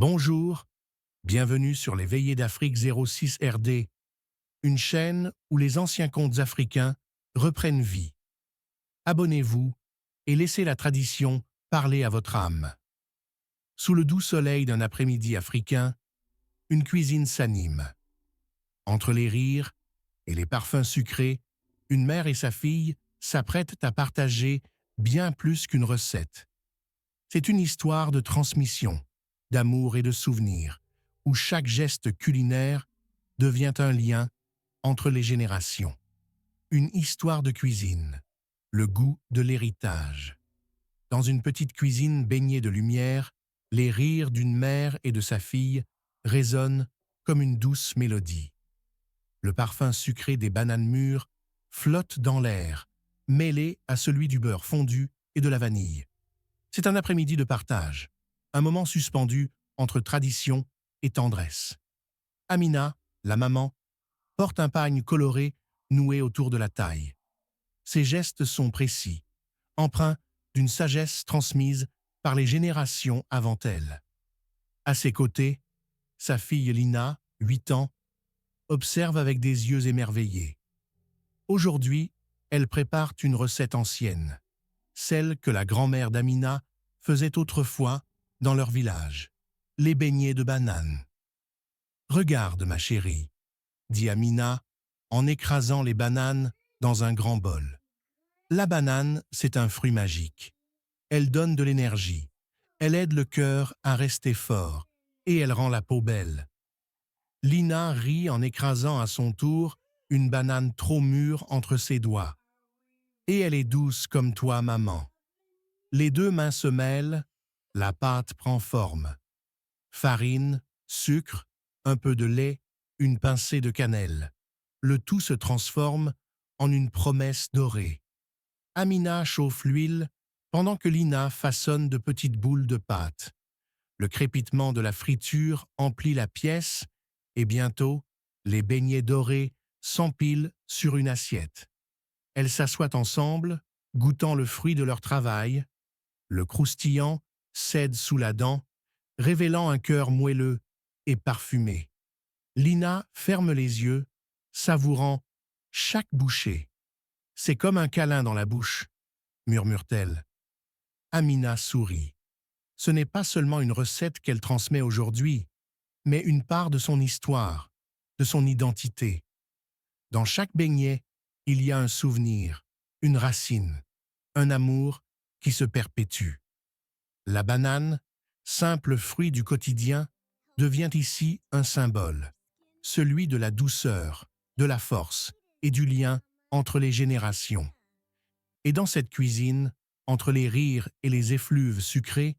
Bonjour, bienvenue sur les Veillées d'Afrique 06 RD, une chaîne où les anciens contes africains reprennent vie. Abonnez-vous et laissez la tradition parler à votre âme. Sous le doux soleil d'un après-midi africain, une cuisine s'anime. Entre les rires et les parfums sucrés, une mère et sa fille s'apprêtent à partager bien plus qu'une recette. C'est une histoire de transmission, d'amour et de souvenirs, où chaque geste culinaire devient un lien entre les générations. Une histoire de cuisine, le goût de l'héritage. Dans une petite cuisine baignée de lumière, les rires d'une mère et de sa fille résonnent comme une douce mélodie. Le parfum sucré des bananes mûres flotte dans l'air, mêlé à celui du beurre fondu et de la vanille. C'est un après-midi de partage, un moment suspendu entre tradition et tendresse. Amina, la maman, porte un pagne coloré noué autour de la taille. Ses gestes sont précis, empreints d'une sagesse transmise par les générations avant elle. À ses côtés, sa fille Lina, 8 ans, observe avec des yeux émerveillés. Aujourd'hui, elle prépare une recette ancienne, celle que la grand-mère d'Amina faisait autrefois dans leur village, les beignets de bananes. « Regarde, ma chérie, » dit Amina en écrasant les bananes dans un grand bol. La banane, c'est un fruit magique. Elle donne de l'énergie, elle aide le cœur à rester fort et elle rend la peau belle. Lina rit en écrasant à son tour une banane trop mûre entre ses doigts. Et elle est douce comme toi, maman. Les deux mains se mêlent, la pâte prend forme. Farine, sucre, un peu de lait, une pincée de cannelle. Le tout se transforme en une promesse dorée. Amina chauffe l'huile pendant que Lina façonne de petites boules de pâte. Le crépitement de la friture emplit la pièce et bientôt, les beignets dorés s'empilent sur une assiette. Elles s'assoient ensemble, goûtant le fruit de leur travail. Le croustillant cède sous la dent, révélant un cœur moelleux et parfumé. Lina ferme les yeux, savourant chaque bouchée. « C'est comme un câlin dans la bouche », murmure-t-elle. Amina sourit. Ce n'est pas seulement une recette qu'elle transmet aujourd'hui, mais une part de son histoire, de son identité. Dans chaque beignet, il y a un souvenir, une racine, un amour qui se perpétue. La banane, simple fruit du quotidien, devient ici un symbole, celui de la douceur, de la force et du lien entre les générations. Et dans cette cuisine, entre les rires et les effluves sucrés,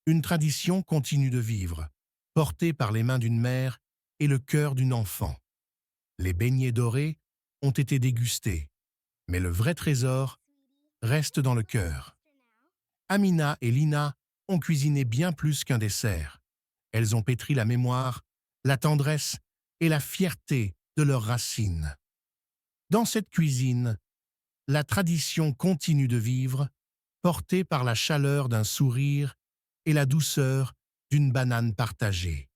une tradition continue de vivre, portée par les mains d'une mère et le cœur d'une enfant. Les beignets dorés ont été dégustés, mais le vrai trésor reste dans le cœur. Amina et Lina ont cuisiné bien plus qu'un dessert. Elles ont pétri la mémoire, la tendresse et la fierté de leurs racines. Dans cette cuisine, la tradition continue de vivre, portée par la chaleur d'un sourire et la douceur d'une banane partagée.